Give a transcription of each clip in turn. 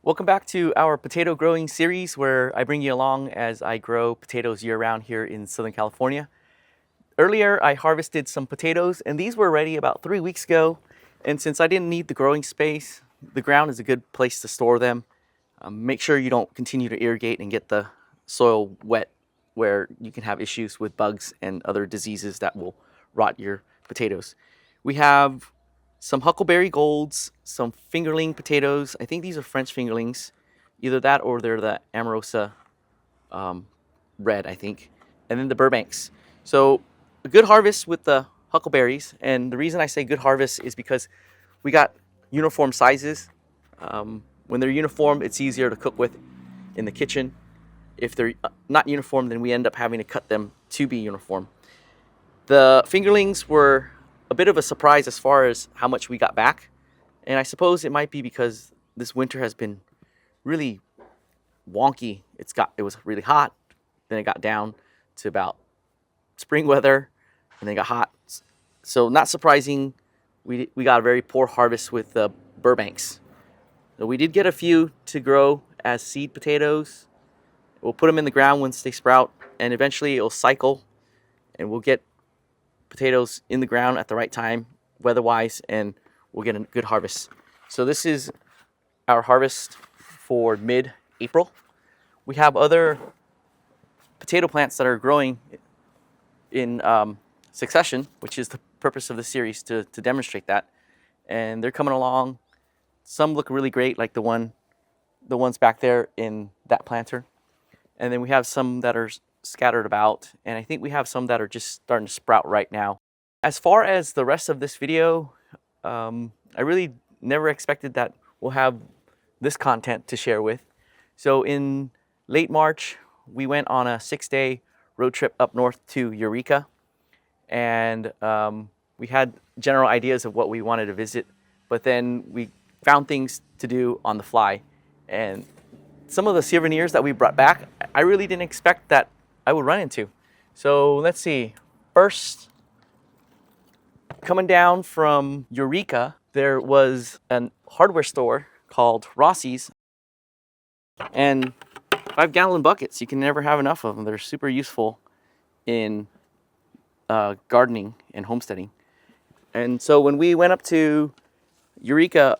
Welcome back to our potato growing series where I bring you along as I grow potatoes year-round here in Southern California. Earlier I harvested some potatoes and these were ready about 3 weeks ago, and since I didn't need the growing space, the ground is a good place to store them. Make sure you don't continue to irrigate and get the soil wet where you can have issues with bugs and other diseases that will rot your potatoes. We have some huckleberry golds, some fingerling potatoes. I think these are French fingerlings. Either that or they're the Amorosa red, I think. And then the Burbanks. So a good harvest with the huckleberries. And the reason I say good harvest is because we got uniform sizes. When they're uniform, it's easier to cook with in the kitchen. If they're not uniform, then we end up having to cut them to be uniform. The fingerlings were a bit of a surprise as far as how much we got back. And I suppose it might be because this winter has been really wonky. It was really hot, then it got down to about spring weather, and then it got hot. So not surprising, we got a very poor harvest with the Burbanks. So we did get a few to grow as seed potatoes. We'll put them in the ground once they sprout, and eventually it'll cycle, and we'll get potatoes in the ground at the right time, weather-wise, and we'll get a good harvest. So this is our harvest for mid-April. We have other potato plants that are growing in succession, which is the purpose of the series, to demonstrate that. And they're coming along. Some look really great, like the ones back there in that planter. And then we have some that are scattered about, and I think we have some that are just starting to sprout right now. As far as the rest of this video, I really never expected that we'll have this content to share with. So in late March, we went on a 6-day road trip up north to Eureka, and we had general ideas of what we wanted to visit, but then we found things to do on the fly. And some of the souvenirs that we brought back, I really didn't expect that I would run into. So let's see. First, coming down from Eureka, there was a hardware store called Rossi's, and 5-gallon buckets. You can never have enough of them. They're super useful in gardening and homesteading. And so when we went up to Eureka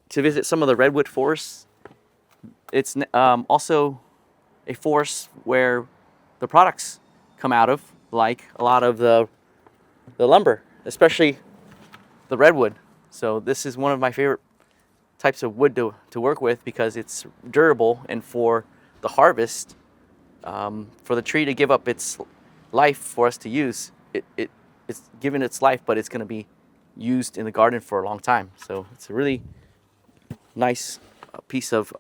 to visit some of the redwood forests, it's also a forest where the products come out of, like a lot of the lumber, especially the redwood. So this is one of my favorite types of wood to work with because it's durable, and for the harvest, for the tree to give up its life for us to use, it's given its life, but it's going to be used in the garden for a long time. So it's a really nice piece of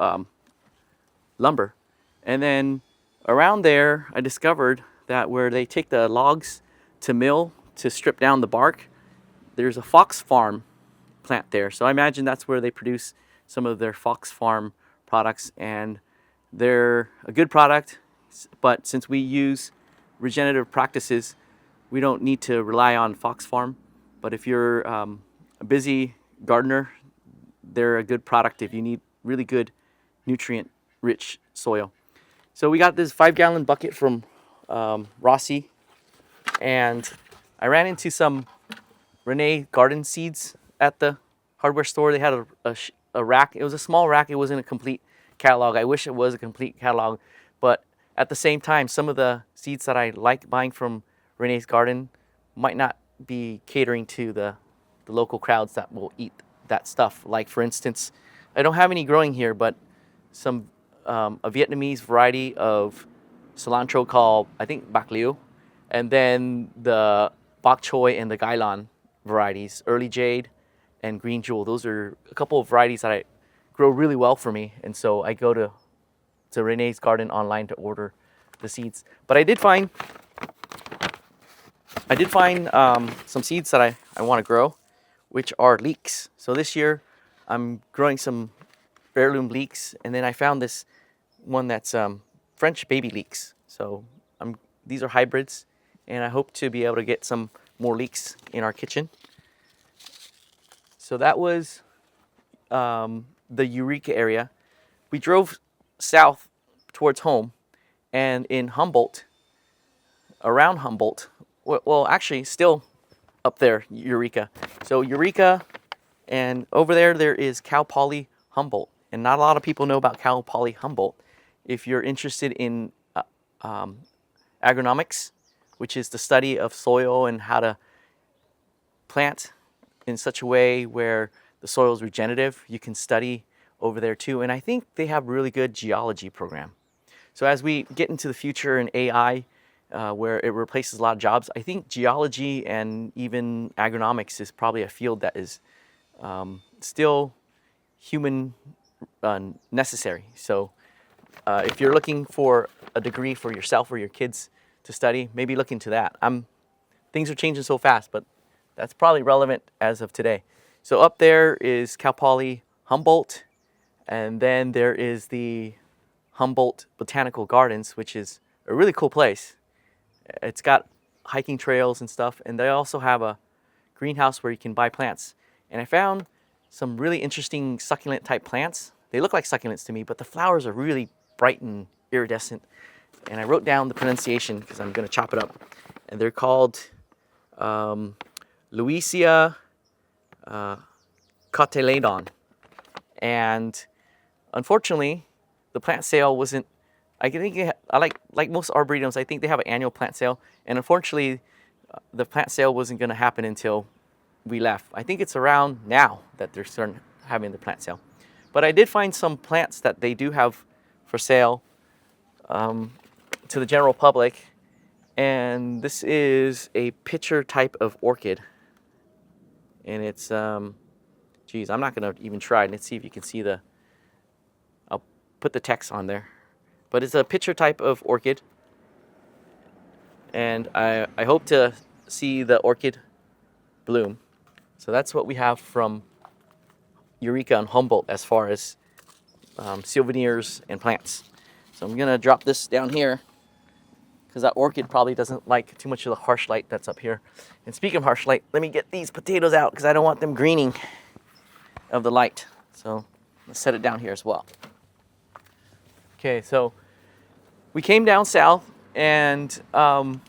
lumber. And then around there, I discovered that where they take the logs to mill to strip down the bark, there's a Fox Farm plant there. So I imagine that's where they produce some of their Fox Farm products, and they're a good product, but since we use regenerative practices, we don't need to rely on Fox Farm. But if you're a busy gardener, they're a good product if you need really good nutrient-rich soil. So we got this 5-gallon bucket from Rossi, and I ran into some Renee garden seeds at the hardware store. They had a rack. It was a small rack. It wasn't a complete catalog. I wish it was a complete catalog, but at the same time, some of the seeds that I like buying from Renee's garden might not be catering to the local crowds that will eat that stuff. Like, for instance, I don't have any growing here, but some a Vietnamese variety of cilantro called, I think, Bạc Liêu, and then the bok choy and the Gailan varieties, Early Jade and Green Jewel. Those are a couple of varieties that I grow really well for me, and so I go to Renee's garden online to order the seeds. But I did find some seeds that I want to grow, which are leeks. So this year I'm growing some heirloom leeks, and then I found this one that's French baby leeks. So these are hybrids, and I hope to be able to get some more leeks in our kitchen. So that was the Eureka area. we drove south towards home, and in Humboldt, around Humboldt, well, actually still up there, Eureka. So Eureka, and over there is Cal Poly Humboldt. And not a lot of people know about Cal Poly Humboldt. If you're interested in agronomics, which is the study of soil and how to plant in such a way where the soil is regenerative, you can study over there too. And I think they have a really good geology program. So as we get into the future in AI, where it replaces a lot of jobs, I think geology and even agronomics is probably a field that is still human necessary. So if you're looking for a degree for yourself or your kids to study, maybe look into that. Things are changing so fast, but that's probably relevant as of today. So up there is Cal Poly Humboldt, and then there is the Humboldt Botanical Gardens, which is a really cool place. It's got hiking trails and stuff, and they also have a greenhouse where you can buy plants. And I found some really interesting succulent type plants. They look like succulents to me, but the flowers are really bright and iridescent. And I wrote down the pronunciation because I'm going to chop it up. And they're called Louisia cotyledon. And unfortunately, the plant sale wasn't, I think, like most arboretums, I think they have an annual plant sale. And unfortunately, the plant sale wasn't going to happen until we left. I think it's around now that they're starting having the plant sale. But I did find some plants that they do have for sale to the general public. And this is a pitcher type of orchid. And it's, geez, I'm not going to even try it. Let's see if you can see I'll put the text on there. But it's a pitcher type of orchid. And I hope to see the orchid bloom. So that's what we have from Eureka and Humboldt as far as souvenirs and plants. So I'm going to drop this down here because that orchid probably doesn't like too much of the harsh light that's up here. And speaking of harsh light, let me get these potatoes out because I don't want them greening of the light. So let's set it down here as well. Okay, so we came down south, and to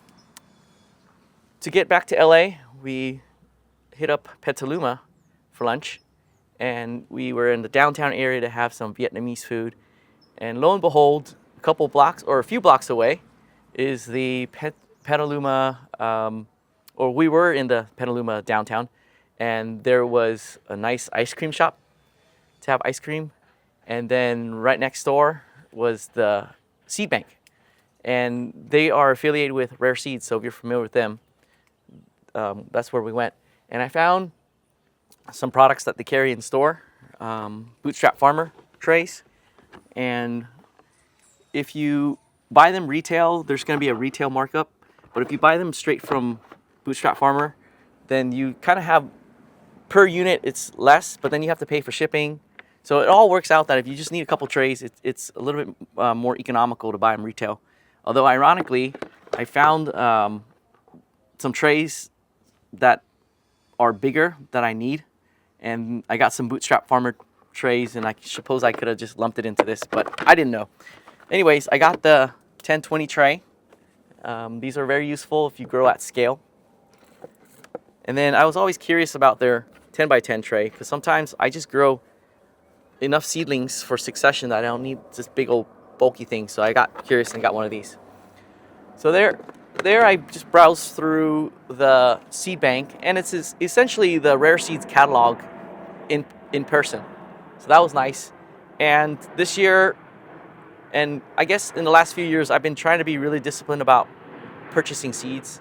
get back to LA, we hit up Petaluma for lunch, and we were in the downtown area to have some Vietnamese food. And lo and behold, a few blocks away is the Petaluma, or we were in the Petaluma downtown, and there was a nice ice cream shop to have ice cream. And then right next door was the seed bank, and they are affiliated with Rare Seeds. So if you're familiar with them, that's where we went. And I found some products that they carry in store, Bootstrap Farmer trays. And if you buy them retail, there's going to be a retail markup. But if you buy them straight from Bootstrap Farmer, then you kind of have, per unit, it's less, but then you have to pay for shipping. So it all works out that if you just need a couple trays, it's a little bit more economical to buy them retail. Although ironically, I found some trays that are bigger that I need. And I got some Bootstrap Farmer trays, and I suppose I could have just lumped it into this, but I didn't know. Anyways, I got the 10-20 tray. These are very useful if you grow at scale. And then I was always curious about their 10x10 tray, because sometimes I just grow enough seedlings for succession that I don't need this big old bulky thing. So I got curious and got one of these. So there I just browsed through the seed bank, and it's essentially the Rare Seeds catalog in person. So that was nice. And this year, and I guess in the last few years, I've been trying to be really disciplined about purchasing seeds.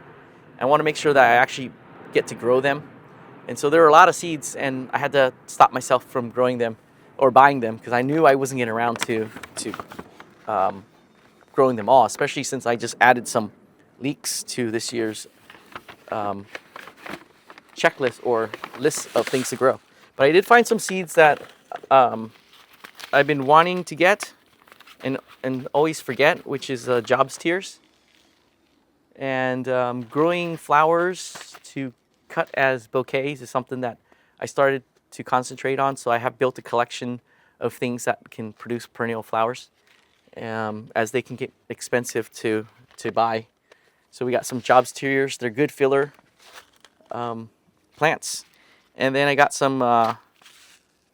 I want to make sure that I actually get to grow them. And so there were a lot of seeds, and I had to stop myself from growing them or buying them because I knew I wasn't getting around to growing them all, especially since I just added some leeks to this year's checklist or list of things to grow. But I did find some seeds that I've been wanting to get and always forget, which is Jobs Tears. And growing flowers to cut as bouquets is something that I started to concentrate on. So I have built a collection of things that can produce perennial flowers, as they can get expensive to buy. So we got some Jobsteriors. They're good filler plants. And then I got some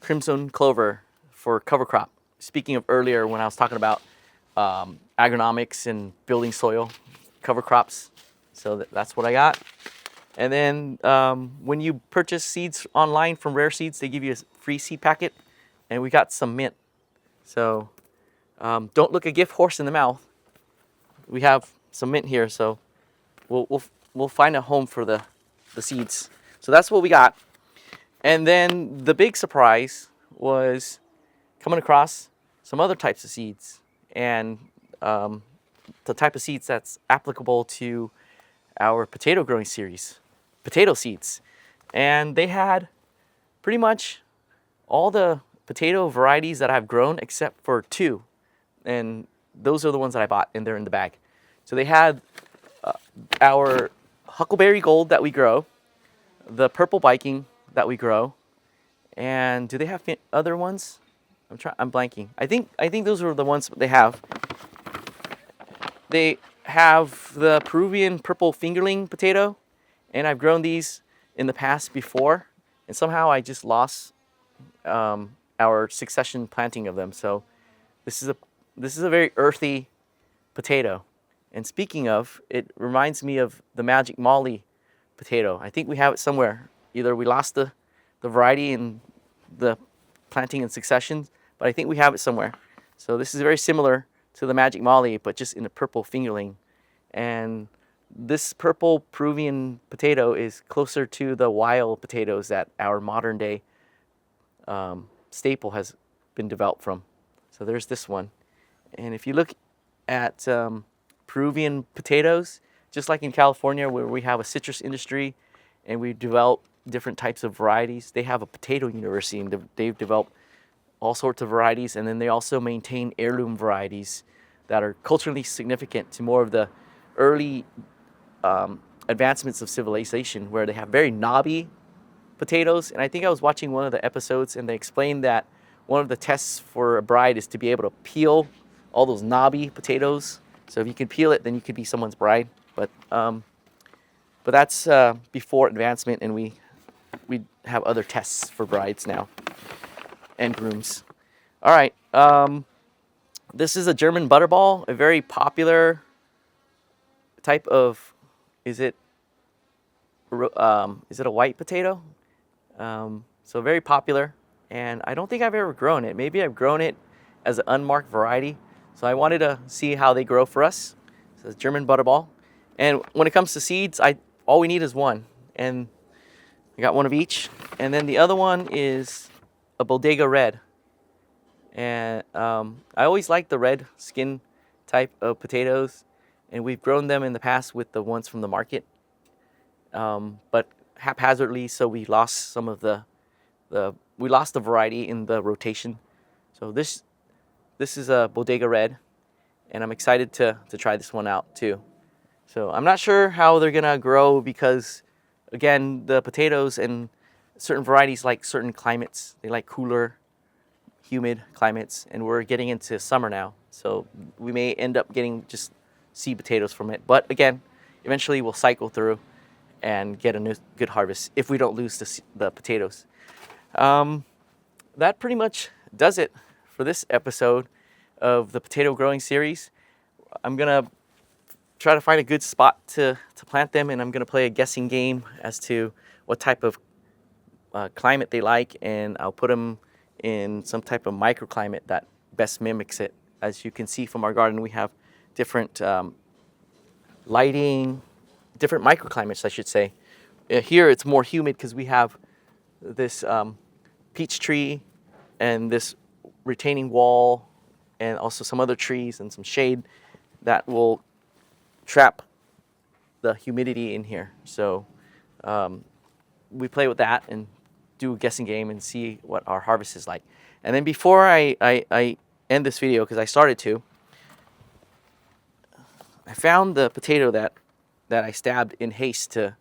crimson clover for cover crop. Speaking of earlier when I was talking about agronomics and building soil, cover crops. So that's what I got. And then when you purchase seeds online from Rare Seeds, they give you a free seed packet. And we got some mint. So don't look a gift horse in the mouth. We have some mint here, so we'll find a home for the seeds. So that's what we got. And then the big surprise was coming across some other types of seeds, and the type of seeds that's applicable to our potato growing series, potato seeds. And they had pretty much all the potato varieties that I've grown except for two. And those are the ones that I bought, and they're in the bag. So they had our Huckleberry Gold that we grow, the Purple Viking that we grow, and do they have other ones? I'm blanking. I think those are the ones they have. They have the Peruvian purple fingerling potato, and I've grown these in the past before, and somehow I just lost our succession planting of them. So this is a very earthy potato. And speaking of, it reminds me of the Magic Molly potato. I think we have it somewhere. Either we lost the variety in the planting in succession, but I think we have it somewhere. So this is very similar to the Magic Molly, but just in a purple fingerling. And this purple Peruvian potato is closer to the wild potatoes that our modern day staple has been developed from. So there's this one. And if you look at Peruvian potatoes, just like in California where we have a citrus industry and we develop different types of varieties, they have a potato university, and they've developed all sorts of varieties, and then they also maintain heirloom varieties that are culturally significant to more of the early advancements of civilization, where they have very knobby potatoes. And I think I was watching one of the episodes, and they explained that one of the tests for a bride is to be able to peel all those knobby potatoes. So if you can peel it, then you could be someone's bride. But that's before advancement, and we have other tests for brides now and grooms. All right, this is a German butterball, a very popular type of. Is it a white potato? So very popular, and I don't think I've ever grown it. Maybe I've grown it as an unmarked variety. So I wanted to see how they grow for us. So it's German butterball. And when it comes to seeds, all we need is one. And I got one of each. And then the other one is a Bodega Red. And I always like the red skin type of potatoes. And we've grown them in the past with the ones from the market. But haphazardly, so we lost some of the variety in the rotation. So this is a Bodega Red, and I'm excited to try this one out too. So I'm not sure how they're gonna grow because, again, the potatoes and certain varieties like certain climates. They like cooler, humid climates, and we're getting into summer now. So we may end up getting just seed potatoes from it. But again, eventually we'll cycle through and get a good harvest if we don't lose the potatoes. That pretty much does it for this episode of the potato growing series. I'm gonna try to find a good spot to plant them, and I'm gonna play a guessing game as to what type of climate they like, and I'll put them in some type of microclimate that best mimics it. As you can see from our garden, we have different lighting, different microclimates, I should say. Here it's more humid because we have this peach tree and this retaining wall, and also some other trees and some shade that will trap the humidity in here. So we play with that and do a guessing game and see what our harvest is like. And then before I end this video, because I started to, I found the potato that I stabbed in haste to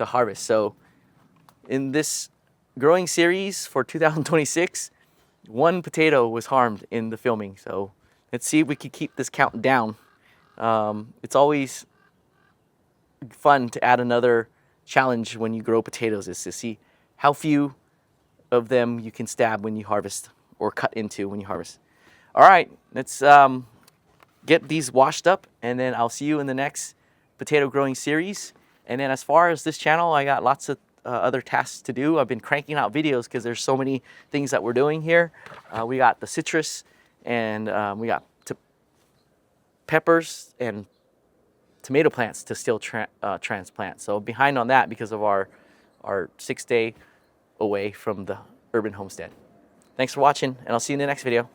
harvest. So in this growing series for 2026, One potato was harmed in the filming, so let's see if we can keep this count down. It's always fun to add another challenge when you grow potatoes, is to see how few of them you can stab when you harvest or cut into when you harvest. All right, let's get these washed up, and then I'll see you in the next potato growing series. And then as far as this channel, I got lots of other tasks to do. I've been cranking out videos because there's so many things that we're doing here. We got the citrus, and we got peppers and tomato plants to still transplant. So behind on that because of our 6 day away from the urban homestead. Thanks for watching, and I'll see you in the next video.